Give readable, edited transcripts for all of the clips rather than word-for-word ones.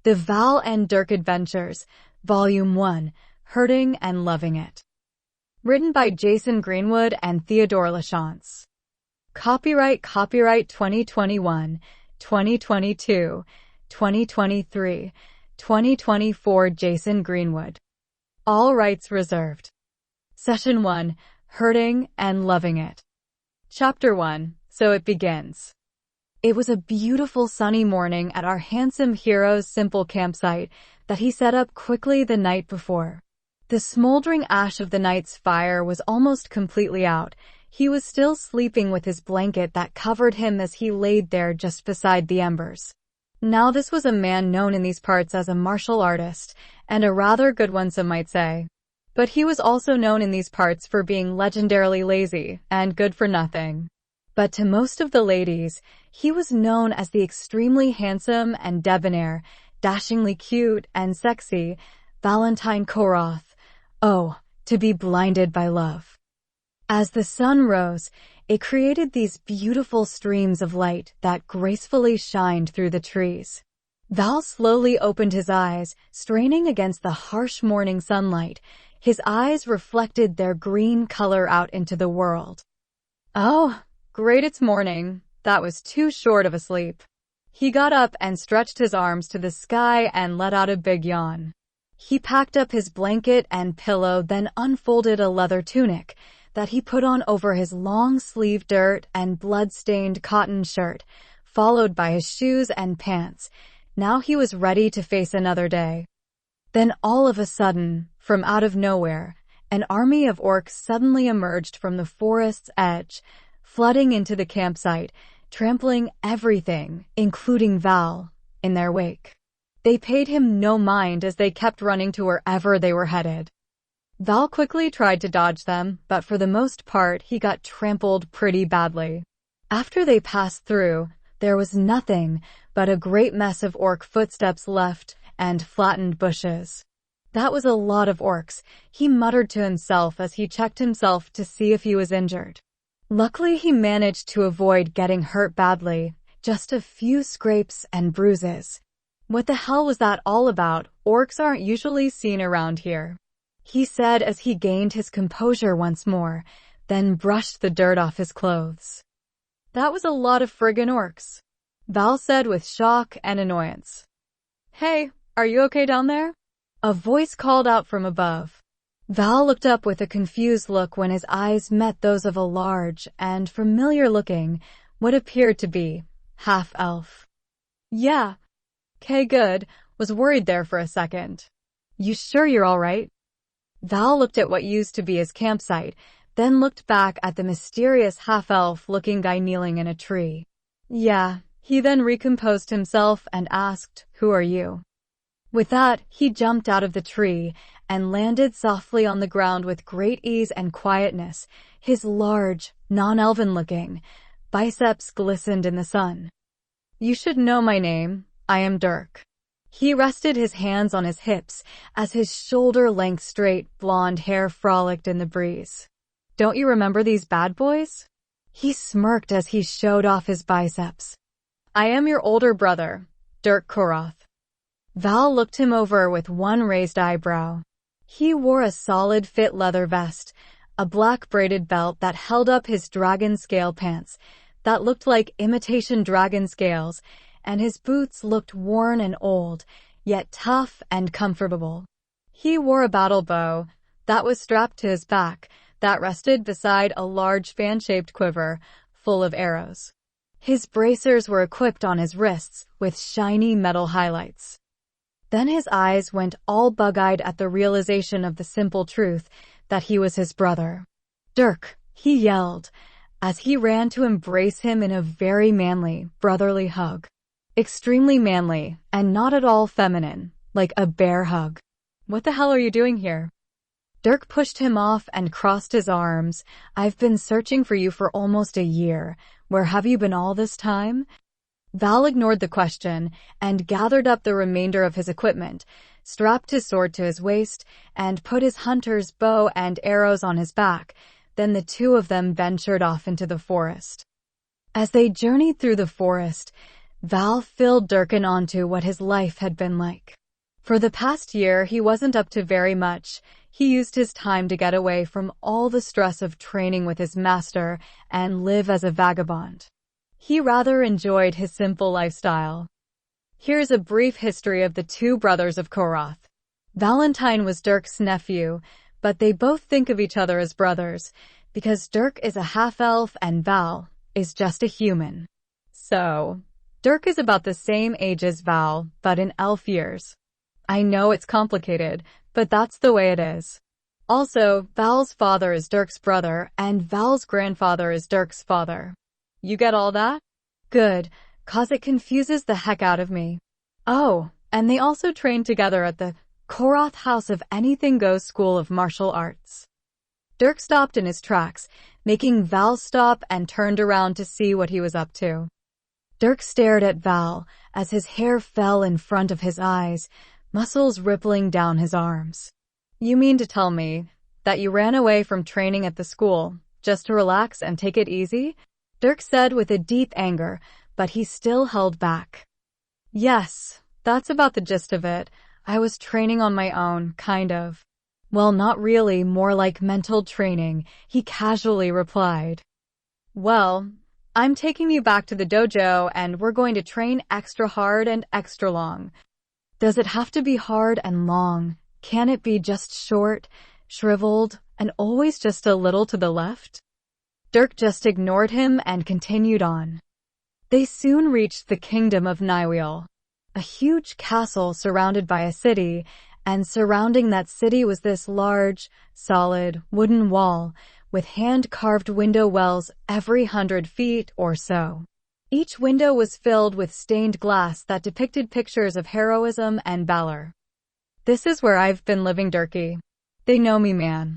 The Val and Dirk Adventures, Volume 1, Hurting and Loving It. Written by Jason Greenwood and Theodore Lachance. Copyright 2021, 2022, 2023, 2024 Jason Greenwood. All rights reserved. Session 1, Hurting and Loving It. Chapter 1, So It Begins. It was a beautiful sunny morning at our handsome hero's simple campsite that he set up quickly the night before. The smoldering ash of the night's fire was almost completely out. He was still sleeping with his blanket that covered him as he laid there just beside the embers. Now this was a man known in these parts as a martial artist, and a rather good one some might say. But he was also known in these parts for being legendarily lazy and good for nothing. But to most of the ladies, he was known as the extremely handsome and debonair, dashingly cute and sexy Valentine Koroth. Oh, to be blinded by love. As the sun rose, it created these beautiful streams of light that gracefully shined through the trees. Val slowly opened his eyes, straining against the harsh morning sunlight. His eyes reflected their green color out into the world. Oh, great, it's morning. That was too short of a sleep. He got up and stretched his arms to the sky and let out a big yawn. He packed up his blanket and pillow, then unfolded a leather tunic that he put on over his long-sleeved dirt and blood-stained cotton shirt, followed by his shoes and pants. Now he was ready to face another day. Then all of a sudden, from out of nowhere, an army of orcs suddenly emerged from the forest's edge, flooding into the campsite, trampling everything, including Val, in their wake. They paid him no mind as they kept running to wherever they were headed. Val quickly tried to dodge them, but for the most part he got trampled pretty badly. After they passed through, there was nothing but a great mess of orc footsteps left and flattened bushes. That was a lot of orcs, he muttered to himself as he checked himself to see if he was injured. Luckily he managed to avoid getting hurt badly, just a few scrapes and bruises. What the hell was that all about? Orcs aren't usually seen around here, he said as he gained his composure once more, then brushed the dirt off his clothes. That was a lot of friggin' orcs, Val said with shock and annoyance. Hey, are you okay down there? A voice called out from above. Val looked up with a confused look when his eyes met those of a large and familiar-looking, what appeared to be, half-elf. Yeah. Okay, good. Was worried there for a second. You sure you're all right? Val looked at what used to be his campsite, then looked back at the mysterious half-elf-looking guy kneeling in a tree. Yeah. He then recomposed himself and asked, "Who are you?" With that, he jumped out of the tree and landed softly on the ground with great ease and quietness. His large, non-elven-looking biceps glistened in the sun. You should know my name. I am Dirk. He rested his hands on his hips as his shoulder-length straight blonde hair frolicked in the breeze. Don't you remember these bad boys? He smirked as he showed off his biceps. I am your older brother, Dirk Koroth. Val looked him over with one raised eyebrow. He wore a solid-fit leather vest, a black braided belt that held up his dragon scale pants that looked like imitation dragon scales, and his boots looked worn and old, yet tough and comfortable. He wore a battle bow that was strapped to his back that rested beside a large fan-shaped quiver full of arrows. His bracers were equipped on his wrists with shiny metal highlights. Then his eyes went all bug-eyed at the realization of the simple truth that he was his brother. Dirk, he yelled, as he ran to embrace him in a very manly, brotherly hug. Extremely manly, and not at all feminine, like a bear hug. What the hell are you doing here? Dirk pushed him off and crossed his arms. I've been searching for you for almost a year. Where have you been all this time? Val ignored the question and gathered up the remainder of his equipment, strapped his sword to his waist, and put his hunter's bow and arrows on his back. Then the two of them ventured off into the forest. As they journeyed through the forest, Val filled Durkin onto what his life had been like. For the past year, he wasn't up to very much. He used his time to get away from all the stress of training with his master and live as a vagabond. He rather enjoyed his simple lifestyle. Here's a brief history of the two brothers of Korath. Valentine was Dirk's nephew, but they both think of each other as brothers, because Dirk is a half-elf and Val is just a human. So, Dirk is about the same age as Val, but in elf years. I know it's complicated, but that's the way it is. Also, Val's father is Dirk's brother, and Val's grandfather is Dirk's father. You get all that? Good, 'cause it confuses the heck out of me. Oh, and they also trained together at the Korath House of Anything Goes School of Martial Arts. Dirk stopped in his tracks, making Val stop and turned around to see what he was up to. Dirk stared at Val as his hair fell in front of his eyes, muscles rippling down his arms. You mean to tell me that you ran away from training at the school just to relax and take it easy? Dirk said with a deep anger, but he still held back. Yes, that's about the gist of it. I was training on my own, kind of. Well, not really, more like mental training, he casually replied. Well, I'm taking you back to the dojo and we're going to train extra hard and extra long. Does it have to be hard and long? Can it be just short, shriveled, and always just a little to the left? Dirk just ignored him and continued on. They soon reached the kingdom of Niweel, a huge castle surrounded by a city, and surrounding that city was this large, solid, wooden wall with hand-carved window wells every 100 feet or so. Each window was filled with stained glass that depicted pictures of heroism and valor. This is where I've been living, Dirkie. They know me, man.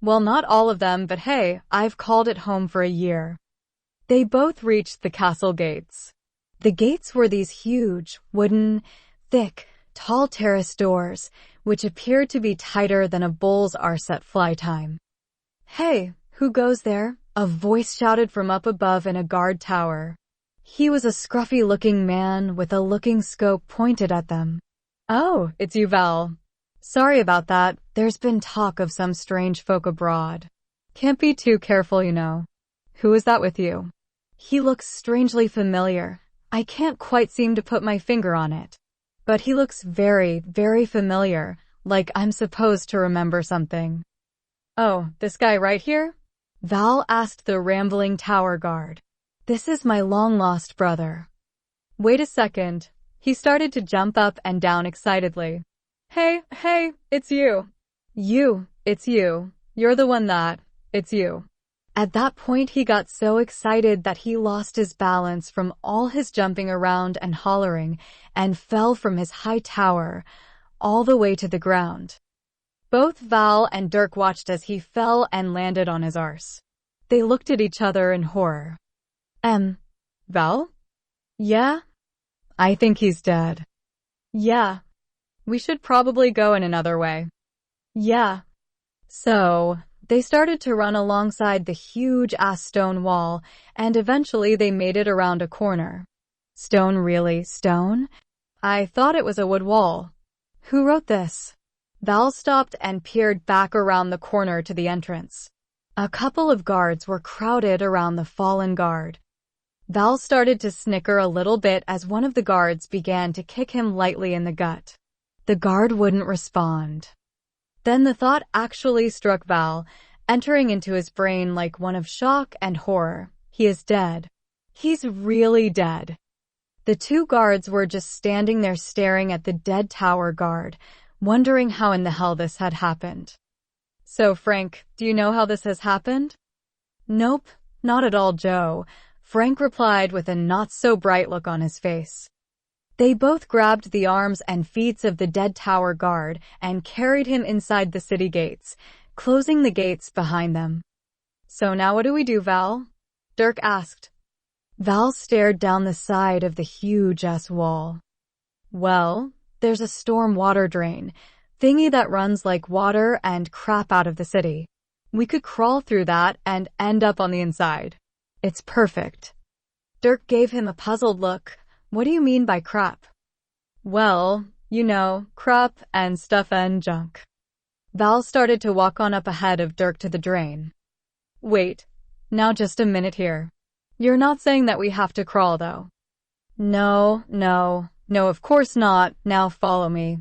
Well, not all of them, but hey, I've called it home for a year. They both reached the castle gates. The gates were these huge, wooden, thick, tall terrace doors, which appeared to be tighter than a bull's arse at fly time. Hey, who goes there? A voice shouted from up above in a guard tower. He was a scruffy-looking man with a looking scope pointed at them. Oh, it's you, Val. Sorry about that. There's been talk of some strange folk abroad. Can't be too careful, you know. Who is that with you? He looks strangely familiar. I can't quite seem to put my finger on it. But he looks very, very familiar, like I'm supposed to remember something. Oh, this guy right here? Val asked the rambling tower guard. This is my long-lost brother. Wait a second. He started to jump up and down excitedly. Hey, it's you. It's you. You're the one it's you. At that point, he got so excited that he lost his balance from all his jumping around and hollering and fell from his high tower all the way to the ground. Both Val and Dirk watched as he fell and landed on his arse. They looked at each other in horror. Val? Yeah? I think he's dead. Yeah. We should probably go in another way. Yeah. So, they started to run alongside the huge-ass stone wall, and eventually they made it around a corner. Stone, really? Stone? I thought it was a wood wall. Who wrote this? Val stopped and peered back around the corner to the entrance. A couple of guards were crowded around the fallen guard. Val started to snicker a little bit as one of the guards began to kick him lightly in the gut. The guard wouldn't respond. Then the thought actually struck Val, entering into his brain like one of shock and horror. He is dead. He's really dead. The two guards were just standing there staring at the dead tower guard, wondering how in the hell this had happened. So, Frank, do you know how this has happened? Nope, not at all, Joe. Frank replied with a not-so-bright look on his face. They both grabbed the arms and feet of the dead tower guard and carried him inside the city gates, closing the gates behind them. So now what do we do, Val? Dirk asked. Val stared down the side of the huge-ass wall. Well, there's a storm water drain, thingy that runs like water and crap out of the city. We could crawl through that and end up on the inside. It's perfect. Dirk gave him a puzzled look. What do you mean by crap? Well, you know, crap and stuff and junk. Val started to walk on up ahead of Dirk to the drain. Wait, now just a minute here. You're not saying that we have to crawl though. No, of course not. Now follow me.